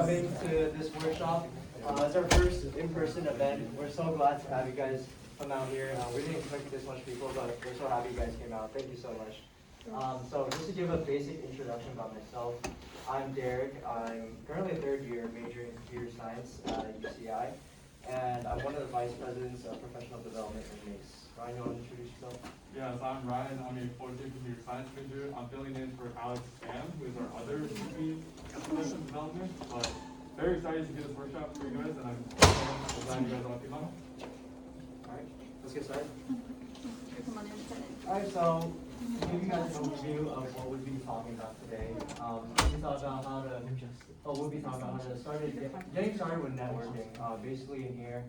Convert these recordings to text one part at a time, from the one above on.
coming to this workshop. It's our first in-person event. We're so glad to have you guys come out here. We didn't expect this much people, but we're so happy you guys came out. Thank you so much. So just to give a basic introduction about myself, I'm Derek. I'm currently a third year majoring in computer science at UCI, and I'm one of the vice presidents of professional development in MAISS. Ryan, you want to introduce yourself? Yes, I'm Ryan. I'm a fourth year computer science major. I'm filling in for Alex Sam, who is our other VP of Professional Development. But very excited to get this workshop for you guys, and I'm so glad you guys all came out. Alright, let's get started. Alright, so to give you guys an overview of what we'll be talking about today, we'll be talking about how to getting started with networking. Basically in here,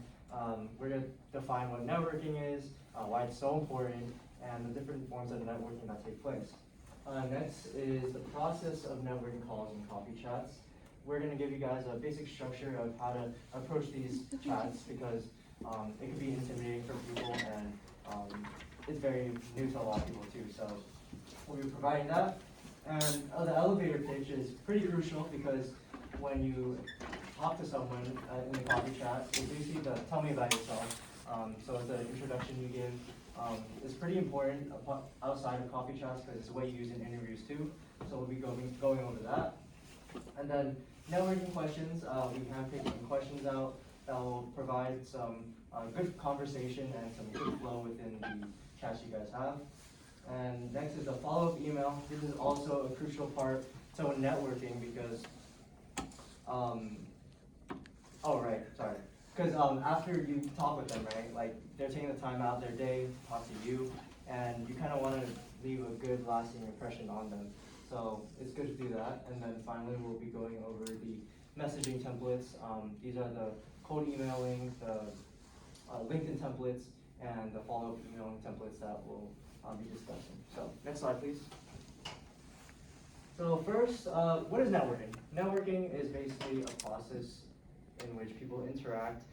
we're going to define what networking is, why it's so important, and the different forms of networking that take place. Next is the process of networking calls and coffee chats. We're going to give you guys a basic structure of how to approach these chats because it can be intimidating for people and it's very new to a lot of people too. So we'll be providing that. And the elevator pitch is pretty crucial because when you talk to someone in the coffee chat, it's basically the tell me about yourself. So the introduction you give is pretty important outside of coffee chats because it's the way you use in interviews too. So we'll be going over that. And then networking questions, we have picked some questions out that will provide some good conversation and some good flow within the chats you guys have. And next is the follow-up email. This is also a crucial part to networking because, because after you talk with them, right, like they're taking the time out of their day to talk to you, and you kind of want to leave a good lasting impression on them. So it's good to do that. And then finally, we'll be going over the messaging templates. These are the cold emailing, the LinkedIn templates, and the follow-up emailing templates that we'll be discussing. So next slide, please. So first, what is networking? Networking is basically a process in which people interact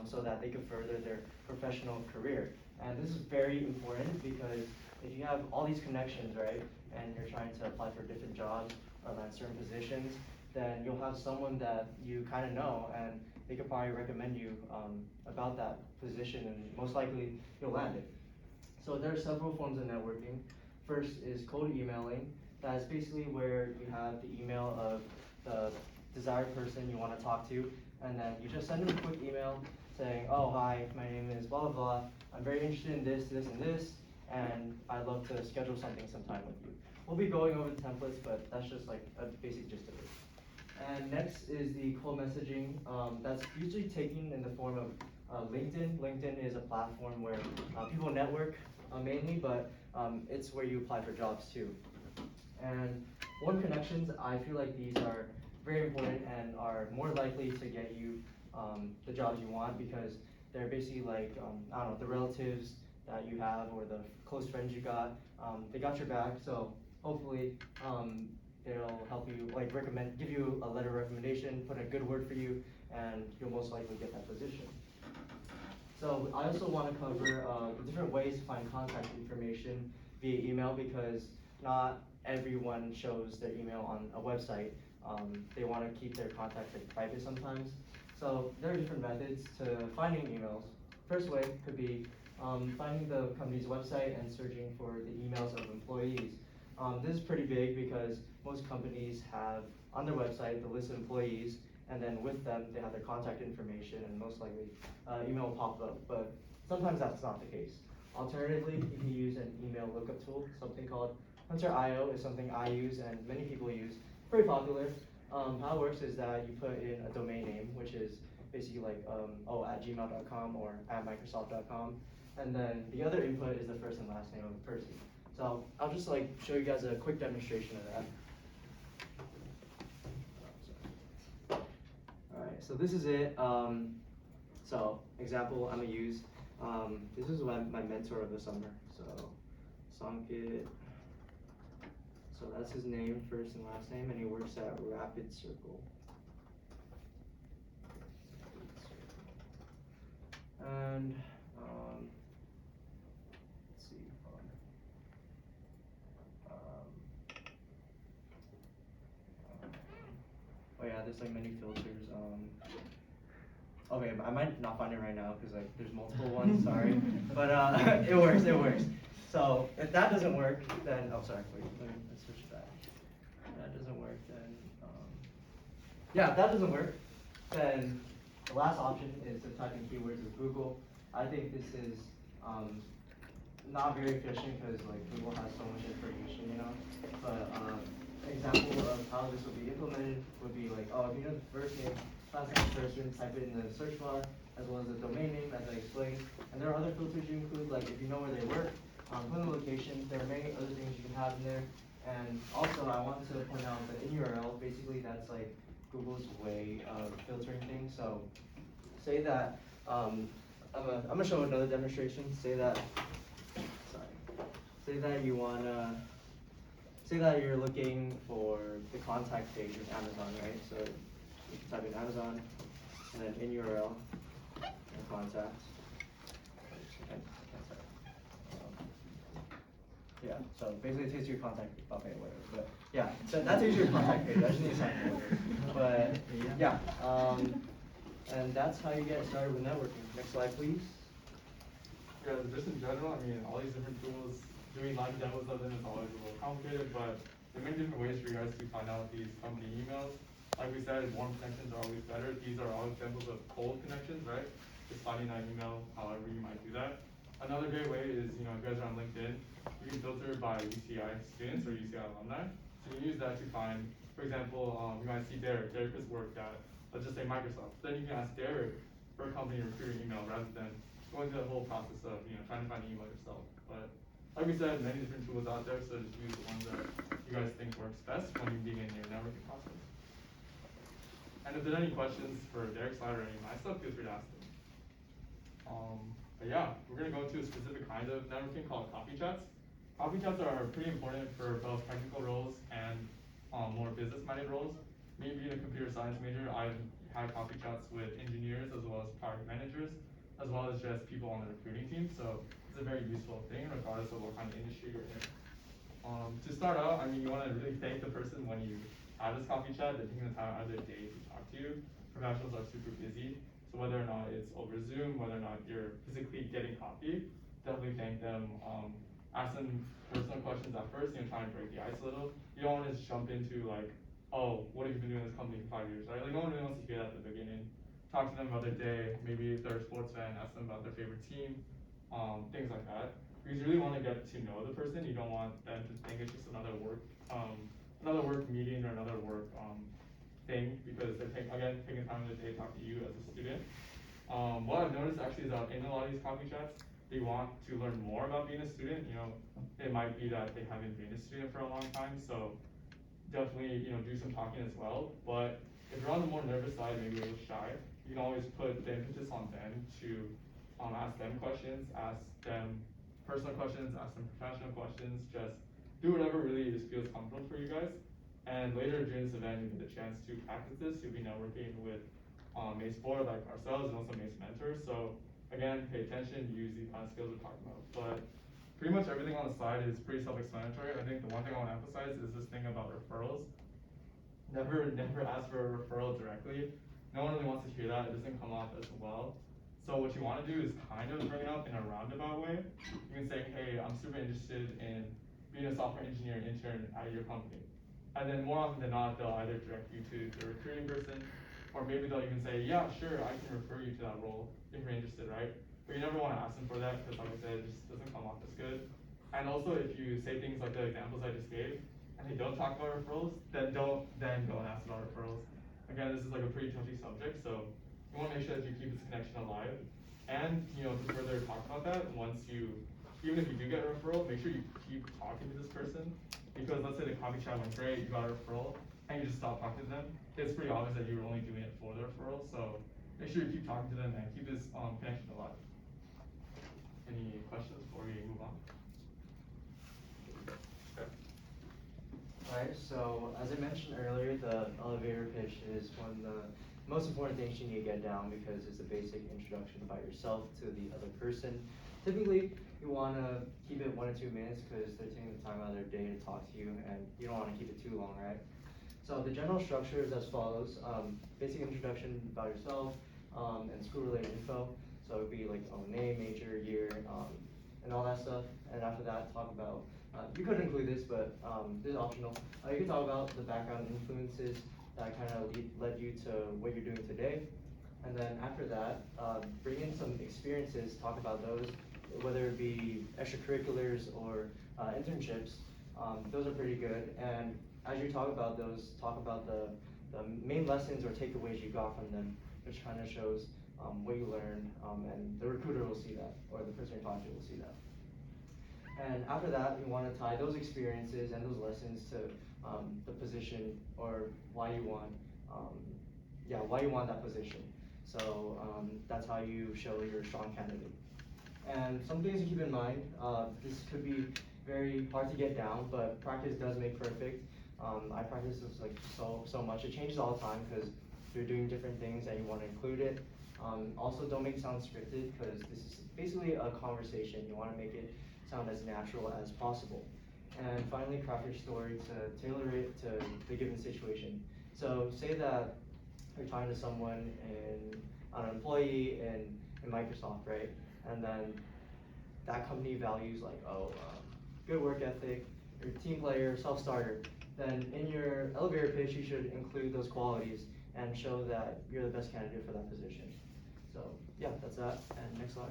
so that they can further their professional career. And this is very important because if you have all these connections, right, and you're trying to apply for different jobs or land certain positions, then you'll have someone that you kind of know and they could probably recommend you about that position and most likely you'll land it. So there are several forms of networking. First is cold emailing. That's basically where you have the email of the desired person you want to talk to, and then you just send them a quick email saying, oh, hi, my name is blah, blah, blah. I'm very interested in this, this, and this, and I'd love to schedule something sometime with you. We'll be going over the templates, but that's just like a basic gist of it. And next is the cold messaging. That's usually taken in the form of LinkedIn. LinkedIn is a platform where people network mainly, but it's where you apply for jobs too. And warm connections, I feel like these are very important and are more likely to get you the jobs you want because they're basically like, I don't know, the relatives that you have or the close friends you got, they got your back, so hopefully they'll help you, like give you a letter of recommendation, put a good word for you, and you'll most likely get that position. So I also want to cover the different ways to find contact information via email because not everyone shows their email on a website. They want to keep their contacts like private sometimes. So there are different methods to finding emails. First way could be finding the company's website and searching for the emails of employees. This is pretty big because most companies have on their website the list of employees, and then with them they have their contact information and most likely email will pop up, but sometimes that's not the case. Alternatively, you can use an email lookup tool, something called Hunter.io is something I use and many people use, pretty popular. How it works is that you put in a domain name, which is basically like at gmail.com or at microsoft.com, and then the other input is the first and last name of the person. So I'll just like show you guys a quick demonstration of that. Alright, so this is it. So example I'm gonna use. This is my mentor of the summer. So Sankit. So that's his name, first and last name, and he works at Rapid Circle. And let's see. Oh yeah, yeah, there's like many filters. Okay, I might not find it right now because like there's multiple ones. Sorry, but it works. It works. So if that doesn't work, then sorry. Wait, let's switch that. If that doesn't work, then yeah, if that doesn't work, then the last option is to type in keywords with Google. I think this is not very efficient because like Google has so much information, you know. But example of how this will be implemented would be like, oh, if you know the first name, last name of the person, type it in the search bar, as well as the domain name, as I explained. And there are other filters you include, like if you know where they work, put in the location. There are many other things you can have in there. And also, I want to point out that in URL, basically that's like Google's way of filtering things. So say that I'm gonna show another demonstration. Say that say that you're looking for the contact page of Amazon, right? So you can type in Amazon and then in URL and contact. Yeah, so basically it takes you your contact page, okay, whatever. But yeah, so that takes you your contact page. I just need to sign it over. But yeah, and that's how you get started with networking. Next slide, please. Yeah, just in general, I mean, all these different tools, doing live demos of them is always a little complicated, but there are many different ways for you guys to find out these company emails. Like we said, warm connections are always better. These are all examples of cold connections, right? Just finding that email, however you might do that. Another great way is, you know, if you guys are on LinkedIn, you can filter by UCI students or UCI alumni. So you use that to find, for example, you might see Derek. Derek has worked at, let's just say Microsoft. Then you can ask Derek for a company recruiter email rather than going through the whole process of, you know, trying to find an email yourself. But like we said, many different tools out there, so just use the ones that you guys think works best when you begin your networking process. And if there are any questions for Derek's slide or any of my stuff, feel free to ask them. But yeah, we're gonna go into a specific kind of networking called coffee chats. Coffee chats are pretty important for both technical roles and more business-minded roles. Me being a computer science major, I've had coffee chats with engineers as well as product managers, as well as just people on the recruiting team. So it's a very useful thing regardless of what kind of industry you're in. To start out, I mean, you want to really thank the person when you have this coffee chat. They're taking the time out of their day to talk to you. Professionals are super busy. So whether or not it's over Zoom, whether or not you're physically getting coffee, definitely thank them. Ask them personal questions at first, you know, try and break the ice a little. You don't want to just jump into like, oh, what have you been doing in this company for 5 years, right? Like no one really wants to hear that at the beginning. Talk to them about their day, maybe if they're a sports fan, ask them about their favorite team, things like that. Because you really want to get to know the person. You don't want them to think it's just another work meeting or another work thing, because they're taking time of the day to talk to you as a student. What I've noticed actually is that in a lot of these coffee chats, they want to learn more about being a student. You know, it might be that they haven't been a student for a long time, so definitely, you know, do some talking as well. But if you're on the more nervous side, maybe a little shy, you can always put the impetus on them to ask them questions, ask them personal questions, ask them professional questions, just do whatever really just feels comfortable for you guys. And later during this event, you get the chance to practice this. You'll be networking with MAISS board like ourselves and also MAISS mentors. So again, pay attention, use the kind of skills we're talking about. But pretty much everything on the slide is pretty self-explanatory. I think the one thing I want to emphasize is this thing about referrals. Never ask for a referral directly. No one really wants to hear that. It doesn't come off as well. So what you want to do is kind of bring it up in a roundabout way. You can say, hey, I'm super interested in being a software engineer intern at your company. And then more often than not, they'll either direct you to the recruiting person, or maybe they'll even say, yeah, sure, I can refer you to that role if you're interested, right? But you never want to ask them for that because, like I said, it just doesn't come off as good. And also, if you say things like the examples I just gave, and they don't talk about referrals, then don't ask about referrals. Again, this is like a pretty touchy subject, so you want to make sure that you keep this connection alive. And, you know, to further talk about that, even if you do get a referral, make sure you keep talking to this person. Because let's say the coffee chat went great, you got a referral, and you just stop talking to them, it's pretty obvious that you were only doing it for the referral. So make sure you keep talking to them and keep this connection alive. Any questions before we move on? Okay. Alright, so as I mentioned earlier, the elevator pitch is one of the most important things you need to get down because it's a basic introduction about yourself to the other person. Typically, you want to keep it 1 or 2 minutes because they're taking the time out of their day to talk to you, and you don't want to keep it too long, right? So the general structure is as follows. Basic introduction about yourself, and school-related info. So it would be like name, major, year, and all that stuff. And after that, talk about, you could include this, but this is optional. You can talk about the background influences that kind of led you to what you're doing today. And then after that, bring in some experiences, talk about those, whether it be extracurriculars or internships. Those are pretty good. And as you talk about those, talk about the main lessons or takeaways you got from them, which kind of shows what you learned, and the recruiter will see that, or the person you're talking to will see that. And after that, you want to tie those experiences and those lessons to the position or why you want, why you want that position. So that's how you show you're a strong candidate. And some things to keep in mind, this could be very hard to get down, but practice does make perfect. I practice this like so much. It changes all the time because you're doing different things and you want to include it. Also, don't make it sound scripted because this is basically a conversation. You want to make it sound as natural as possible. And finally, craft your story to tailor it to the given situation. So say that you're talking to someone an employee in Microsoft, right? And then that company values like, good work ethic, you're a team player, self-starter. Then in your elevator pitch, you should include those qualities and show that you're the best candidate for that position. So yeah, that's that. And next slide.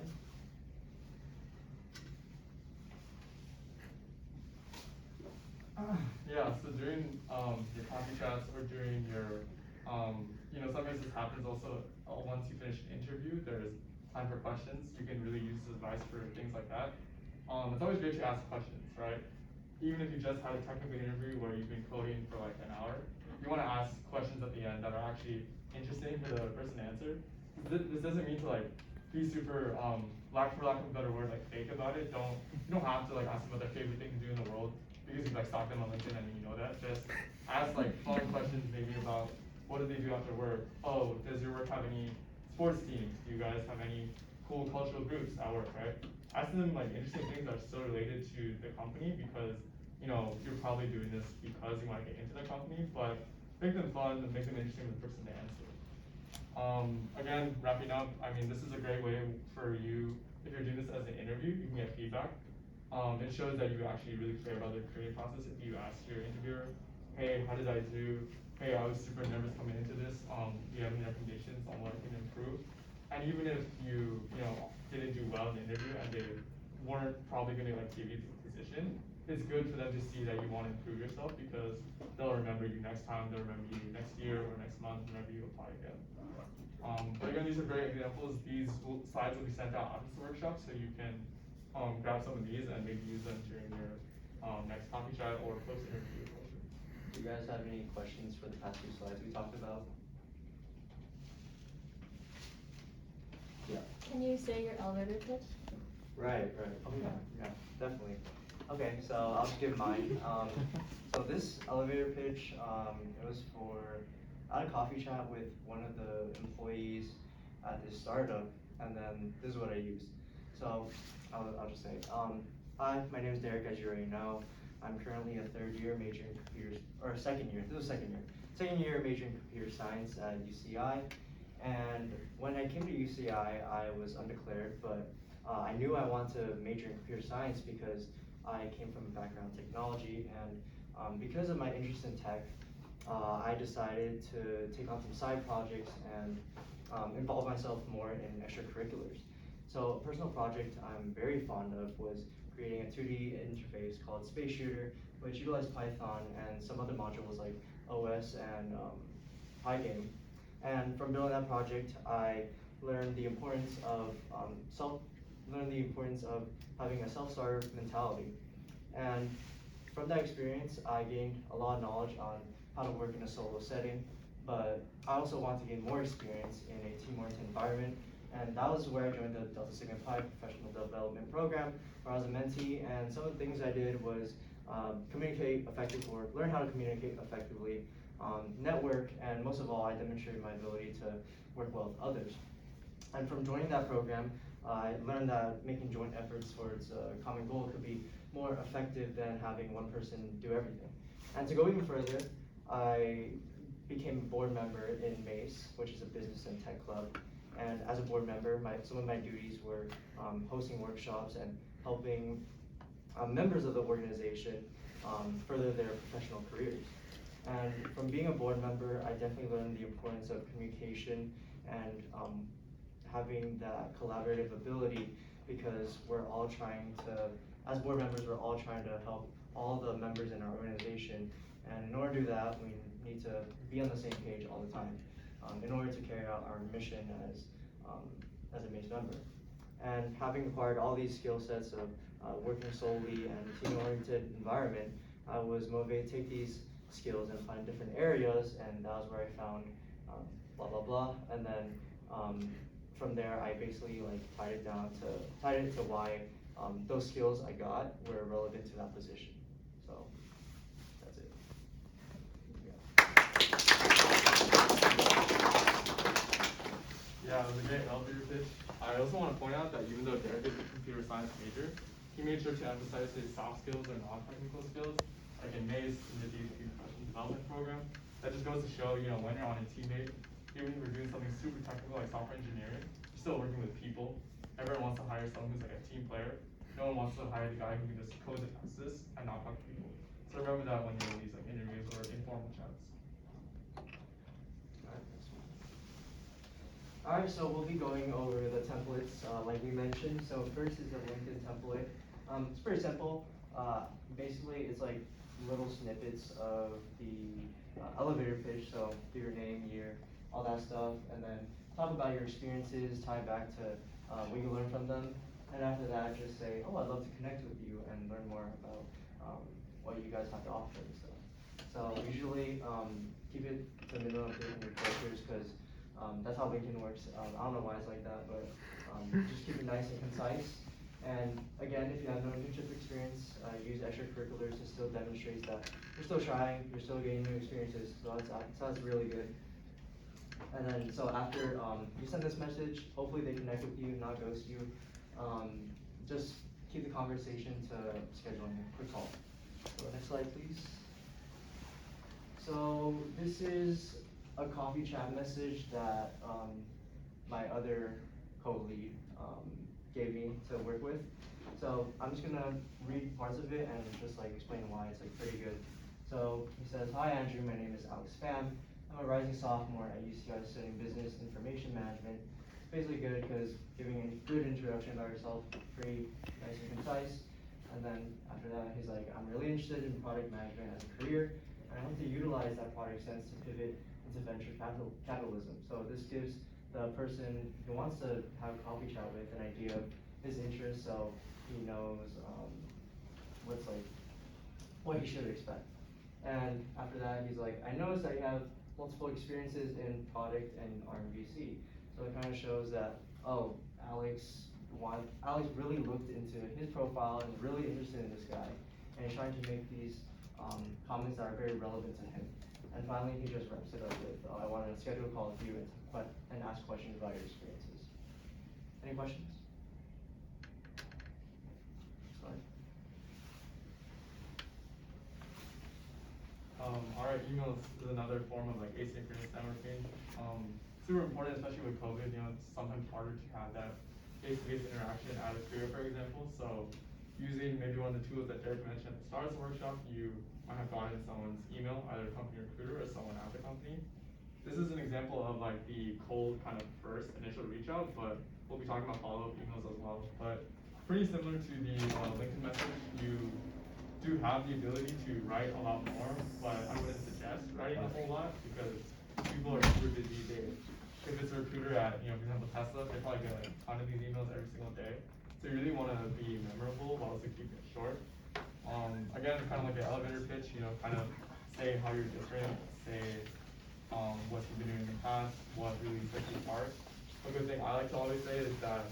Yeah, so during your coffee chats or during your, sometimes this happens also once you finish an interview, there's time for questions. You can really use this advice for things like that. It's always great to ask questions, right? Even if you just had a technical interview where you've been coding for like an hour, you want to ask questions at the end that are actually interesting for the person to answer. This doesn't mean to like be super, for lack of a better word, like fake about it. You don't have to like ask them what their favorite thing to do in the world because you like stalk them on LinkedIn and you know that. Just ask like fun questions maybe about what do they do after work? Oh, does your work have any sports teams? Do you guys have any cool cultural groups at work, right? Ask them like interesting things that are still related to the company because you're probably doing this because you want to get into the company, but make them fun and make them interesting for the person to answer. Again, wrapping up, I mean, this is a great way for you, if you're doing this as an interview, you can get feedback. It shows that you actually really care about the creative process. If you ask your interviewer, hey, how did I do? Hey, I was super nervous coming into this. Do you have any recommendations on what I can improve? And even if you didn't do well in the interview and they weren't probably going to like give you the position, it's good for them to see that you want to improve yourself because they'll remember you next time, they'll remember you next year or next month whenever you apply again. But again, these are great examples. These slides will be sent out after the workshop, so you can grab some of these and maybe use them during your next coffee chat or post interview. Do you guys have any questions for the past two slides we talked about? Yeah. Can you say your elevator pitch? Right. Oh yeah, definitely. Okay, so I'll just give mine. So this elevator pitch, it was I had a coffee chat with one of the employees at this startup, and then this is what I used. So I'll just say, hi, my name is Derek, as you already know. I'm currently a third year major in computers, or second year, this was second year. Second year major in computer science at UCI. And when I came to UCI, I was undeclared, but I knew I wanted to major in computer science because I came from a background in technology, and because of my interest in tech, I decided to take on some side projects and involve myself more in extracurriculars. So a personal project I'm very fond of was creating a 2D interface called Space Shooter, which utilized Python and some other modules like OS and Pygame. And from building that project, I learned the importance of having a self-starter mentality. And from that experience, I gained a lot of knowledge on how to work in a solo setting, but I also want to gain more experience in a team-oriented environment, and that was where I joined the Delta Sigma Pi Professional Development Program, where I was a mentee, and some of the things I did was learn how to communicate effectively, network, and most of all, I demonstrated my ability to work well with others. And from joining that program, I learned that making joint efforts towards a common goal could be more effective than having one person do everything. And to go even further, I became a board member in MAISS, which is a business and tech club. And as a board member, some of my duties were hosting workshops and helping members of the organization further their professional careers. And from being a board member, I definitely learned the importance of communication and having that collaborative ability, because we're all trying to, as board members, we're all trying to help all the members in our organization. And in order to do that, we need to be on the same page all the time in order to carry out our mission as a MAISS member. And having acquired all these skill sets of working solely in a team-oriented environment, I was motivated to take these skills and find different areas, and that was where I found blah blah blah. And then from there, I basically like tied it to why those skills I got were relevant to that position. So that's it. Yeah, it was a great elevator pitch. I also want to point out that even though Derek is a computer science major, he made sure to emphasize his soft skills and non-technical skills, like in MAISS, in the VPs of Professional Development program. That just goes to show, when you're on a teammate, even if you're doing something super technical like software engineering, you're still working with people. Everyone wants to hire someone who's like a team player. No one wants to hire the guy who can just code the tests and not talk to people. So remember that when you're in these like interviews or informal chats. Alright, so we'll be going over the templates like we mentioned. So first is the LinkedIn template. It's pretty simple. Basically, it's like little snippets of the elevator pitch. So give your name, year, all that stuff, and then talk about your experiences, tie back to what you learned from them. And after that, just say, oh, I'd love to connect with you and learn more about what you guys have to offer and stuff. So usually keep it to the minimum of 300 characters, because that's how LinkedIn works. I don't know why it's like that, but just keep it nice and concise. And again, if you have no internship experience, use extracurriculars to still demonstrate that you're still trying, you're still getting new experiences. So that's really good. And then, so after you send this message, hopefully they connect with you, not ghost you. Just keep the conversation to scheduling a quick call. So next slide, please. So this is a coffee chat message that my other co-lead gave me to work with. So I'm just gonna read parts of it and just like explain why it's like pretty good. So he says, "Hi Andrew, my name is Alex Pham. I'm a rising sophomore at UCI studying business information management." It's basically good because giving a good introduction about yourself, pretty nice and concise. And then after that, he's like, "I'm really interested in product management as a career, and I hope to utilize that product sense to pivot into venture capitalism." So this gives the person who wants to have a coffee chat with an idea of his interest, so he knows what he should expect. And after that, he's like, "I noticed that you have multiple experiences in product and RMVC." So it kind of shows that, oh, Alex really looked into his profile and really interested in this guy, and he's trying to make these comments that are very relevant to him. And finally, he just wraps it up with, "I want to schedule a call with you and ask questions about your experiences." Any questions? Sorry. Alright, emails is another form of like asynchronous networking. Super important, especially with COVID. It's sometimes harder to have that face-to-face interaction at a career, for example. So using maybe one of the tools that Derek mentioned at the start of the workshop, you might have gotten someone's email, either a company recruiter or someone at the company. This is an example of like the cold kind of first initial reach out, but we'll be talking about follow-up emails as well. But pretty similar to the LinkedIn message, you do have the ability to write a lot more, but I wouldn't suggest writing a whole lot because people are super busy. If it's a recruiter at, for example, Tesla, they probably get like a ton of these emails every single day. So you really want to be memorable while also keeping it short. Again, kind of like an elevator pitch, kind of say how you're different, say what you've been doing in the past, what really sets you apart. A good thing I like to always say is that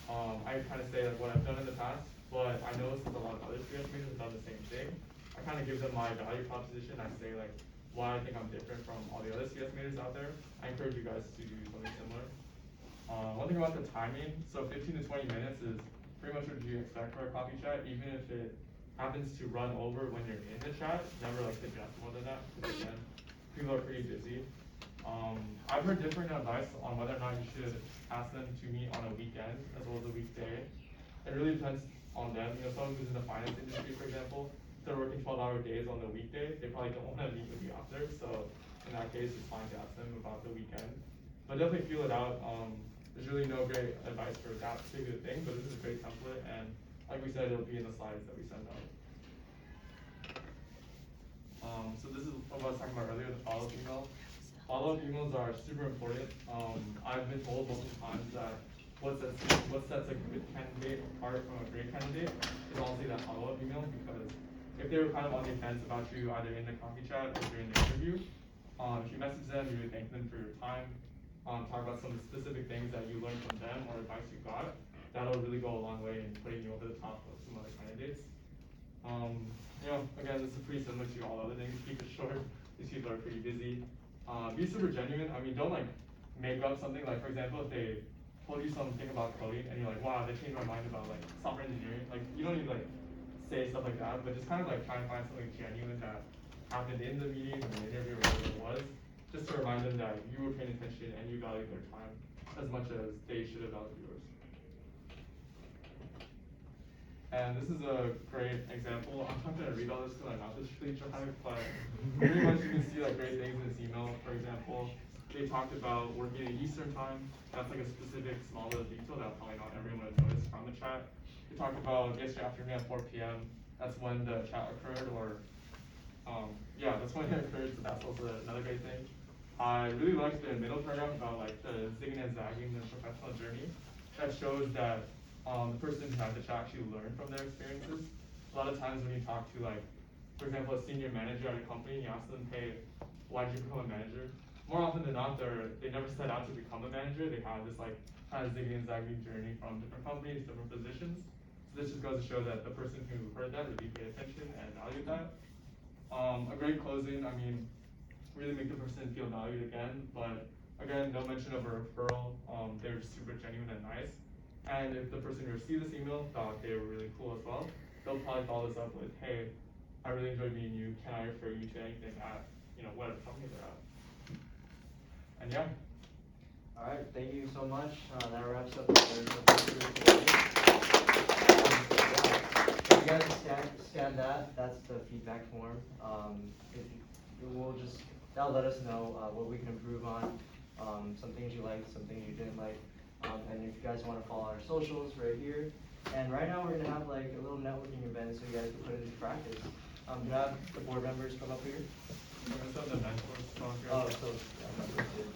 I kind of say like what I've done in the past, but I noticed that a lot of other CS majors have done the same thing. I kind of give them my value proposition. I say like why I think I'm different from all the other CS majors out there. I encourage you guys to do something similar. One thing about the timing, so 15 to 20 minutes is pretty much what you expect for a coffee chat, even if it happens to run over when you're in the chat, never like suggest more than that, because again, people are pretty busy. I've heard different advice on whether or not you should ask them to meet on a weekend as well as a weekday. It really depends on them. You know, someone who's in the finance industry, for example, if they're working 12-hour days on the weekday, they probably don't want to meet with you after. So in that case, it's fine to ask them about the weekend. But definitely feel it out. There's really no great advice for that particular thing, but this is a great template, and like we said, it'll be in the slides that we send out. So this is what I was talking about earlier, the follow-up email. Follow-up emails are super important. I've been told multiple times that what sets a good candidate apart from a great candidate is honestly that follow-up email, because if they were kind of on the fence about you either in the coffee chat or during the interview, if you message them, you really thank them for your time, talk about some specific things that you learned from them or advice you got, that'll really go a long way in putting you over the top of some other candidates. You know, again, this is pretty similar to all other things. Keep it short. These people are pretty busy. Be super genuine. I mean, don't like make up something. Like, for example, if they told you something about coding and you're like, wow, they changed my mind about like software engineering. Like, you don't need to like say stuff like that, but just kind of like try and find something genuine that happened in the meeting or the interview or whatever it was, just to remind them that you were paying attention and you valued their time as much as they should have valued yours. And this is a great example. I'm not going to read all this because my mouth is really dry, but pretty much you can see like great things in this email. For example, they talked about working at Eastern time. That's like a specific small little detail that probably not everyone would notice from the chat. They talked about yesterday afternoon at 4 p.m. That's when the chat occurred, or yeah, that's when it occurred, so that's also another great thing. I really liked the middle paragraph about like the zigging and zagging the professional journey. That shows that the person who had the chat actually learned from their experiences. A lot of times when you talk to like, for example, a senior manager at a company, and you ask them, hey, why did you become a manager? More often than not, they never set out to become a manager. They have this like kind of zigging and zagging journey from different companies, different positions. So this just goes to show that the person who heard that really paid attention and valued that. A great closing, I mean, really make the person feel valued again, but again, no mention of a referral. They're super genuine and nice. And if the person who received this email thought they were really cool as well, they'll probably follow this up with, hey, I really enjoyed meeting you. Can I refer you to anything at, you know, whatever company they're at? And yeah. All right, thank you so much. That wraps up the report. If you guys scan that, that's the feedback form. That'll let us know what we can improve on, some things you liked, some things you didn't like. And if you guys want to follow our socials right here. And right now we're going to have like a little networking event so you guys can put it into practice. Do you have the board members come up here? We're going to send the mentors. Oh, so yeah, members too.